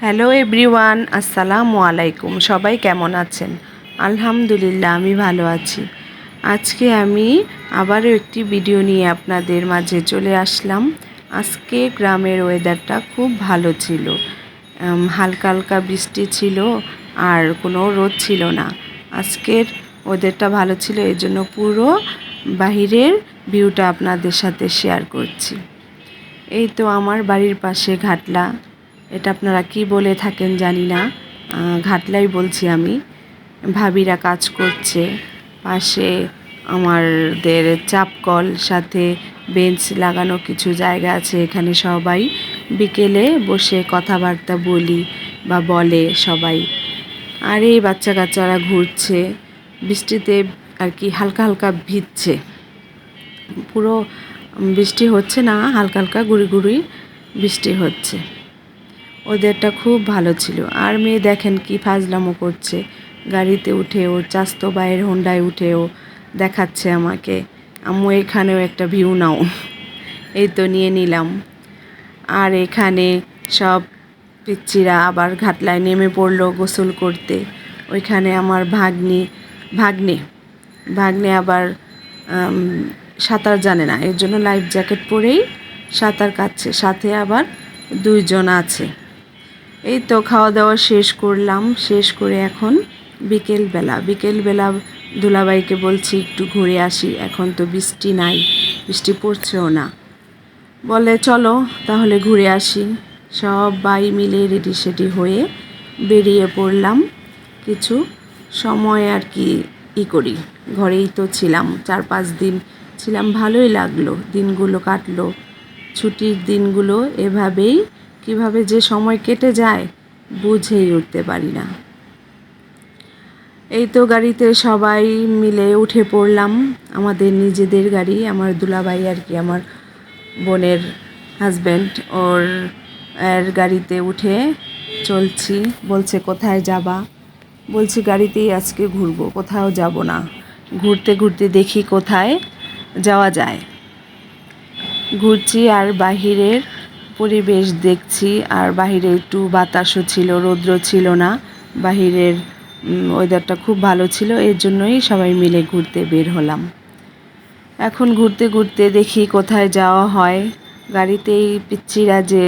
Hello everyone, আসসালামু আলাইকুম। সবাই কেমন আছেন? আলহামদুলিল্লাহ, আমি ভালো আছি। আজকে আমি আবারও একটি ভিডিও নিয়ে আপনাদের মাঝে চলে আসলাম। আজকে গ্রামের ওয়েদারটা খুব ভালো ছিল। হালকা হালকা বৃষ্টি ছিল আর কোনো রোদ ছিল না। আজকের ওয়েদারটা ভালো ছিল, এই জন্য পুরো বাহিরের ভিউটা আপনাদের সাথে শেয়ার করছি। এই তো আমার বাড়ির পাশে ঘাটলা, এটা আপনারা কি বলে থাকেন জানি না, ঘাটলাই বলছি আমি। ভাবিরা কাজ করছে, পাশে আমাদের চাপকল, সাথে বেঞ্চ লাগানো কিছু জায়গা আছে। এখানে সবাই বিকেলে বসে কথাবার্তা বলি বা বলে সবাই। আর এই বাচ্চা কাচ্চারা ঘুরছে বৃষ্টিতে, আর কি হালকা হালকা ভিজছে। পুরো বৃষ্টি হচ্ছে না, হালকা হালকা গুঁড়ি গুঁড়ি বৃষ্টি হচ্ছে। ওদেরটা খুব ভালো ছিল। আর মেয়ে দেখেন কি ফাজলামো করছে, গাড়িতে উঠে ওর চাস্তো ভাইয়ের হোন্ডায় উঠেও দেখাচ্ছে আমাকে, আম্মু এখানেও একটা ভিউ নাও। এই তো নিয়ে নিলাম। আর এখানে সব পিচ্চিরা আবার ঘাটলায় নেমে পড়লো গোসল করতে। ওইখানে আমার ভাগ্নে ভাগ্নে আবার সাঁতার জানে না, এর জন্য লাইফ জ্যাকেট পরেই সাঁতার কাটছে, সাথে আবার দুইজন আছে। এই তো খাওয়া দাওয়া শেষ করলাম, শেষ করে এখন বিকেলবেলা দুলাভাইকে বলছি একটু ঘুরে আসি। এখন তো বৃষ্টি নাই, বৃষ্টি পড়ছেও না। বলে চলো তাহলে ঘুরে আসি। সবাই মিলে রেডি সেডি হয়ে বেরিয়ে পড়লাম। কিছু সময় আর কি করি, ঘরেই তো ছিলাম, 4-5 দিন ছিলাম, ভালোই লাগলো, দিনগুলো কাটলো। ছুটির দিনগুলো এভাবেই কিভাবে যে সময় কেটে যায় বুঝেই উঠতে পারি না। এই তো গাড়িতে সবাই মিলে উঠে পড়লাম, আমাদের নিজেদের গাড়ি। আমার দুলাভাই আর কি, আমার বোনের হাজব্যান্ড, ওর গাড়িতে উঠে চলছি। বলছে কোথায় যাবা? বলছি গাড়িতেই আজকে ঘুরবো, কোথাও যাব না। ঘুরতে ঘুরতে দেখি কোথায় যাওয়া যায়। ঘুরছি আর বাহিরের পরিবেশ দেখছি। আর বাহিরে একটু বাতাসও ছিল, রৌদ্র ছিল না, বাহিরের ওয়েদারটা খুব ভালো ছিল। এর জন্যই সবাই মিলে ঘুরতে বের হলাম। এখন ঘুরতে ঘুরতে দেখি কোথায় যাওয়া হয়। গাড়িতেই পিচ্চিরা যে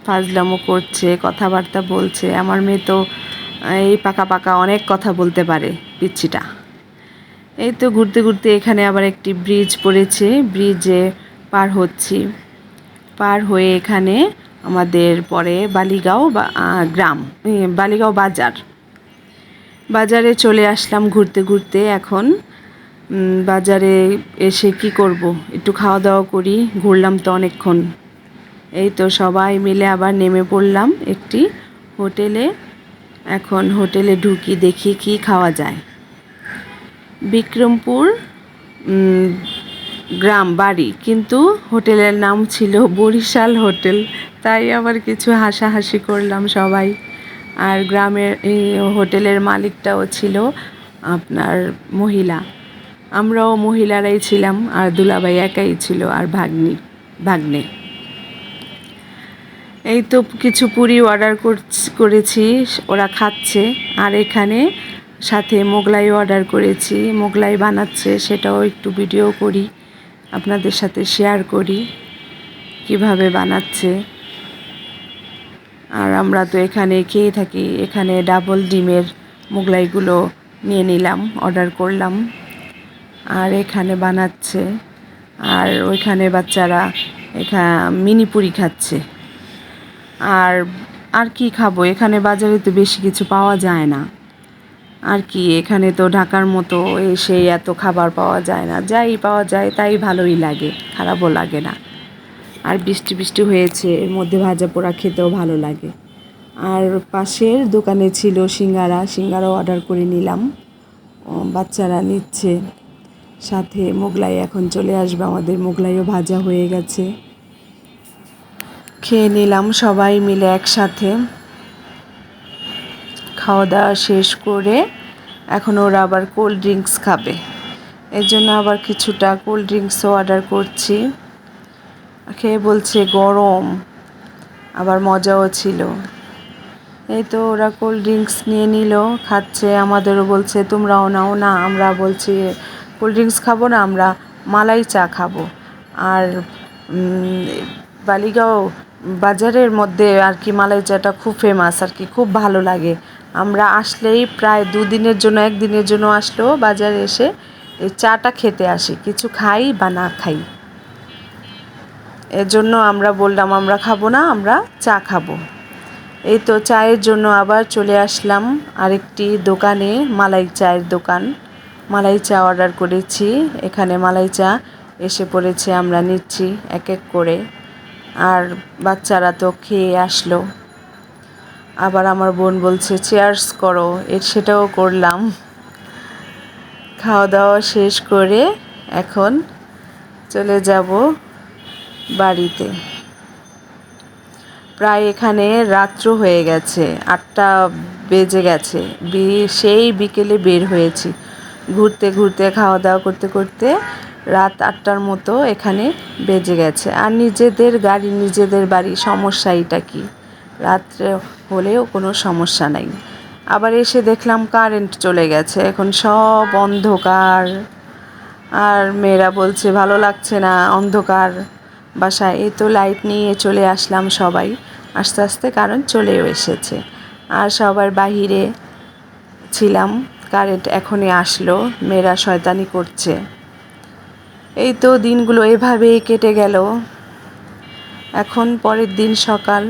ফাজলামো করছে, কথাবার্তা বলছে। আমার মেয়ে তো এই পাকা পাকা অনেক কথা বলতে পারে, পিচ্চিটা। এই তো ঘুরতে ঘুরতে এখানে আবার একটি ব্রিজ পড়েছে, ব্রিজে পার হচ্ছি। পার হয়ে এখানে আমাদের পরে বালিগাঁও গ্রাম, বালিগাঁও বাজারে চলে আসলাম ঘুরতে ঘুরতে। এখন বাজারে এসে কি করব, একটু খাওয়া দাওয়া করি, ঘুরলাম তো অনেকক্ষণ। এই তো সবাই মিলে আবার নেমে পড়লাম একটি হোটেলে। এখন হোটেলে ঢুকি, দেখি কি খাওয়া যায়। বিক্রমপুর গ্রাম বাড়ি, কিন্তু হোটেলের নাম ছিল বরিশাল হোটেল। তাই আবার কিছু হাসাহাসি করলাম সবাই। আর গ্রামের এই হোটেলের মালিকটাও ছিল আপনার মহিলা, আমরাও মহিলারাই ছিলাম, আর দুলাভাই একাই ছিল, আর ভাগ্নে। এই তো কিছু পুরি অর্ডার করেছি, ওরা খাচ্ছে। আর এখানে সাথে মোগলাই অর্ডার করেছি, মোগলাই বানাচ্ছে, সেটাও একটু ভিডিও করি, আপনাদের সাথে শেয়ার করি কিভাবে বানাচ্ছে। আর আমরা তো এখানে খেয়ে থাকি। এখানে ডাবল ডিমের মোগলাইগুলো নিয়ে নিলাম, অর্ডার করলাম। আর এখানে বানাচ্ছে, আর ওইখানে বাচ্চারা মিনি পুরি খাচ্ছে। আর কি খাবো, এখানে বাজারে তো বেশি কিছু পাওয়া যায় না। আর কি, এখানে তো ঢাকার মতো সেই এত খাবার পাওয়া যায় না, যাই পাওয়া যায় তাই ভালোই লাগে, খারাপও লাগে না। আর বৃষ্টি বৃষ্টি হয়েছে, এর মধ্যে ভাজা পোড়া খেতেও ভালো লাগে। আর পাশের দোকানে ছিল সিঙ্গারাও অর্ডার করে নিলাম, বাচ্চারা নিচ্ছে। সাথে মোগলাই এখন চলে আসবে, আমাদের মোগলাইও ভাজা হয়ে গেছে। খেয়ে নিলাম সবাই মিলে একসাথে। খাওয়া দাওয়া শেষ করে এখন ওরা আবার কোল্ড ড্রিঙ্কস খাবে, এর জন্য আবার কিছুটা কোল্ড ড্রিঙ্কসও অর্ডার করছি। খেয়ে বলছে গরম, আবার মজাও ছিল। এই তো ওরা কোল্ড ড্রিঙ্কস নিয়ে নিল, খাচ্ছে, আমাদেরও বলছে তোমরাও নাও। না, আমরা বলছি কোল্ড ড্রিঙ্কস খাবো না, আমরা মালাই চা খাবো। আর বালিগাঁও বাজারের মধ্যে আর কি মালাই চাটা খুব ফেমাস আর কি, খুব ভালো লাগে। আমরা আসলেই প্রায় 2 দিনের জন্য, 1 দিনের জন্য আসলেও বাজারে এসে এই চাটা খেতে আসি, কিছু খাই বা না খাই। এর জন্য আমরা বললাম আমরা খাবো না, আমরা চা খাবো। এই তো চায়ের জন্য আবার চলে আসলাম আরেকটি দোকানে, মালাই চায়ের দোকান। মালাই চা অর্ডার করেছি, এখানে মালাই চা এসে পড়েছে, আমরা নিচ্ছি এক এক করে। আর বাচ্চারা তো খেয়ে আসলো। আবার আমার বোন বলছে চেয়ার্স করো, সেটাও করলাম। খাওয়া দাওয়া শেষ করে এখন চলে যাব বাড়িতে। প্রায় এখানে রাত্র হয়ে গেছে, 8টা বেজে গেছে। সেই বিকেলে বের হয়েছি, ঘুরতে ঘুরতে খাওয়া দাওয়া করতে করতে রাত 8টার মতো এখানে বেজে গেছে। আর নিজেদের গাড়ি, নিজেদের বাড়ি, সমস্যা এটা কি? রাত্রে হলেও কোনো সমস্যা নাই। আবার এসে দেখলাম কারেন্ট চলে গেছে, এখন সব অন্ধকার। আর মেয়েরা বলছে ভালো লাগছে না অন্ধকার বাসায়। এই তো লাইট নিয়ে চলে আসলাম সবাই, আস্তে আস্তে কারেন্ট চলেও এসেছে। আর সবার বাহিরে ছিলাম, কারেন্ট এখনই আসলো, মেয়েরা শয়তানি করছে। এই তো দিনগুলো এভাবেই কেটে গেল। এখন পরের দিন সকাল,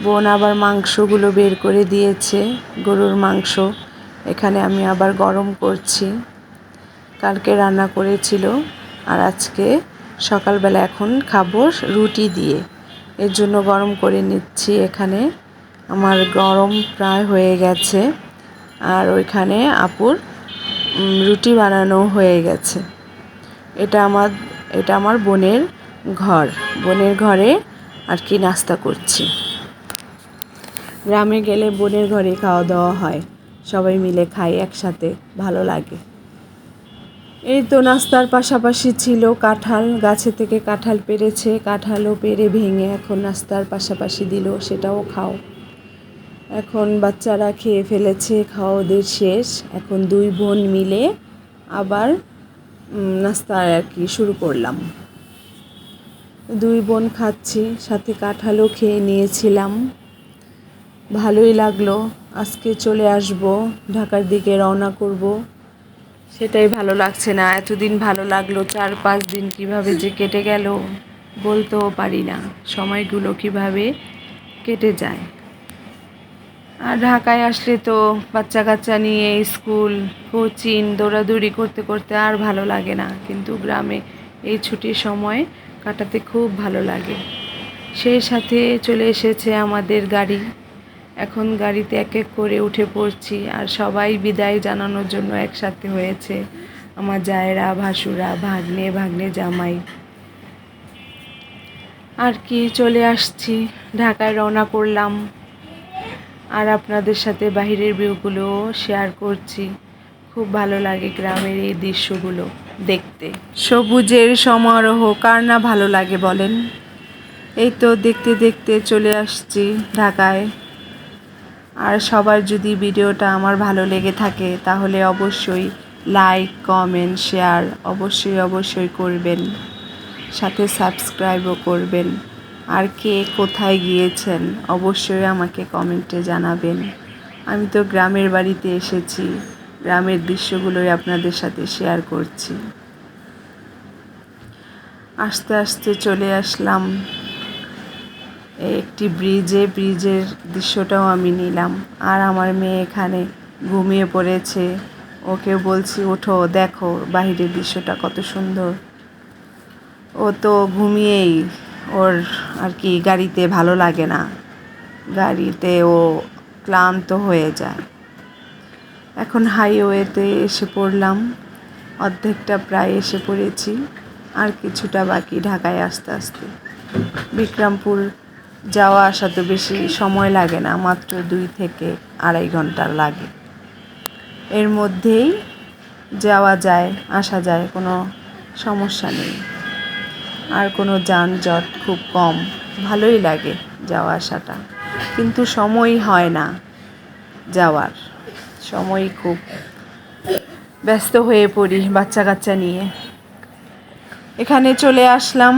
বোন আবার মাংসগুলো বের করে দিয়েছে, গরুর মাংস। এখানে আমি আবার গরম করছি, কালকে রান্না করেছিল। আর আজকে সকালবেলা এখন খাবো রুটি দিয়ে, এর জন্য গরম করে নিচ্ছি। এখানে আমার গরম প্রায় হয়ে গেছে। আর ওইখানে আপুর রুটি বানানো হয়ে গেছে। এটা আমার বোনের ঘর, বোনের ঘরে আর কি নাস্তা করছি। গ্রামে গেলে বোনের ঘরে খাওয়া দাওয়া হয়, সবাই মিলে খাই একসাথে, ভালো লাগে। এই তো নাস্তার পাশাপাশি ছিল কাঁঠাল, গাছে থেকে কাঁঠাল পেড়েছে, কাঁঠালও পেড়ে ভেঙে এখন নাস্তার পাশাপাশি দিল, সেটাও খাও। এখন বাচ্চারা খেয়ে ফেলেছে, খাওয়া ওদের শেষ। এখন 2 বোন মিলে আবার নাস্তা আর কি শুরু করলাম। 2 বোন খাচ্ছি, সাথে কাঁঠালও খেয়ে নিয়েছিলাম, ভালোই লাগলো। আজকে চলে আসব, ঢাকার দিকে রওনা করব, সেটাই ভালো লাগছে না। এতদিন ভালো লাগলো, 4-5 দিন কিভাবে যে কেটে গেল বলতেও পারি না, সময়গুলো কিভাবে কেটে যায়। আর ঢাকায় আসলে তো বাচ্চা কাচ্চা নিয়ে স্কুল, কোচিং, দৌড়াদৌড়ি করতে করতে আর ভালো লাগে না, কিন্তু গ্রামে এই ছুটির সময় কাটাতে খুব ভালো লাগে। সেই সাথে চলে এসেছে আমাদের গাড়ি, এখন গাড়িতে এক এক করে উঠে পড়ছি। আর সবাই বিদায় জানানোর জন্য একসাথে হয়েছে, আমার জায়েরা, ভাসুরা, ভাগ্নে জামাই আর কি। চলে আসছি, ঢাকায় রওনা করলাম। আর আপনাদের সাথে বাহিরের ভিউগুলো শেয়ার করছি। খুব ভালো লাগে গ্রামের এই দৃশ্যগুলো দেখতে, সবুজের সমারোহ কার না ভালো লাগে বলেন। এই তো দেখতে দেখতে চলে আসছি ঢাকায়। আর সবার যদি ভিডিওটা আমার ভালো লেগে থাকে তাহলে অবশ্যই লাইক, কমেন্ট, শেয়ার অবশ্যই করবেন, সাথে সাবস্ক্রাইবও করবেন। আর কে কোথায় গিয়েছেন অবশ্যই আমাকে কমেন্টে জানাবেন। আমি তো গ্রামের বাড়িতে এসেছি, গ্রামের দৃশ্যগুলোই আপনাদের সাথে শেয়ার করছি। আস্তে আস্তে চলে আসলাম একটি ব্রিজের দৃশ্যটাও আমি নিলাম। আর আমার মেয়ে এখানে ঘুমিয়ে পড়েছে, ওকে বলছি ওঠো, দেখো বাহিরের দৃশ্যটা কত সুন্দর। ও তো ঘুমিয়েই, ওর আর কি গাড়িতে ভালো লাগে না, গাড়িতে ও ক্লান্ত হয়ে যায়। এখন হাইওয়েতে এসে পড়লাম, অর্ধেকটা প্রায় এসে পড়েছি, আর কিছুটা বাকি ঢাকায় আস্তে আস্তে। বিক্রমপুর যাওয়া আসা তো বেশি সময় লাগে না, মাত্র 2 থেকে 2.5 ঘন্টা লাগে। এর মধ্যেই যাওয়া যায়, আসা যায়, কোনো সমস্যা নেই। আর কোনো যানজট খুব কম, ভালোই লাগে যাওয়া আসাটা। কিন্তু সময় হয় না যাওয়ার, সময় খুব ব্যস্ত হয়ে পড়ি বাচ্চা কাচ্চা নিয়ে। এখানে চলে আসলাম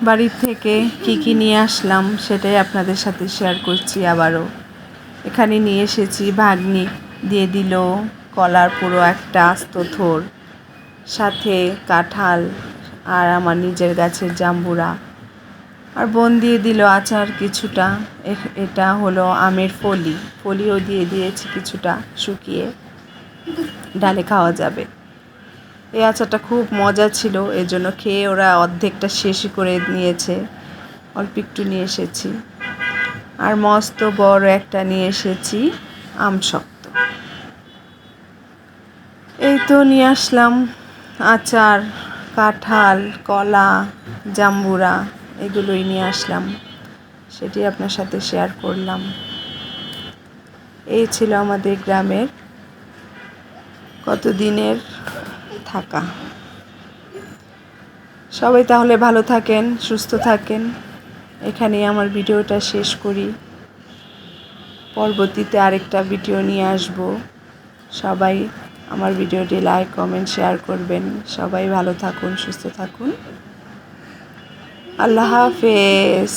বাড়ির থেকে কি নিয়ে আসলাম সেটাই আপনাদের সাথে শেয়ার করছি। আবারও এখানে নিয়ে এসেছি, ভাগ্নি দিয়ে দিল কলার পুরো একটা আস্ত থোর, সাথে কাঁঠাল আর আমার নিজের গাছের জাম্বুরা, আর বোন দিয়ে দিল আচার কিছুটা। এটা হলো আমের ফলিও দিয়ে দিয়েছি কিছুটা শুকিয়ে, ডালে খাওয়া যাবে। এই আচারটা খুব মজা ছিল, এর জন্য খেয়ে ওরা অর্ধেকটা শেষই করে নিয়েছে, অল্প একটু নিয়ে এসেছি। আর মস্ত বড় একটা নিয়ে এসেছি আম শক্ত। এই তো নিয়ে আসলাম আচার, কাঁঠাল, কলা, জাম্বুরা, এগুলোই নিয়ে আসলাম, সেটি আপনার সাথে শেয়ার করলাম। এই ছিল আমাদের গ্রামের কতদিনের থাকা। সবাই তাহলে ভালো থাকেন, সুস্থ থাকেন। এখানেই আমার ভিডিওটা শেষ করি, পরবর্তীতে আরেকটা ভিডিও নিয়ে আসব। সবাই আমার ভিডিওটি লাইক, কমেন্ট, শেয়ার করবেন। সবাই ভালো থাকুন, সুস্থ থাকুন। আল্লাহ হাফেজ।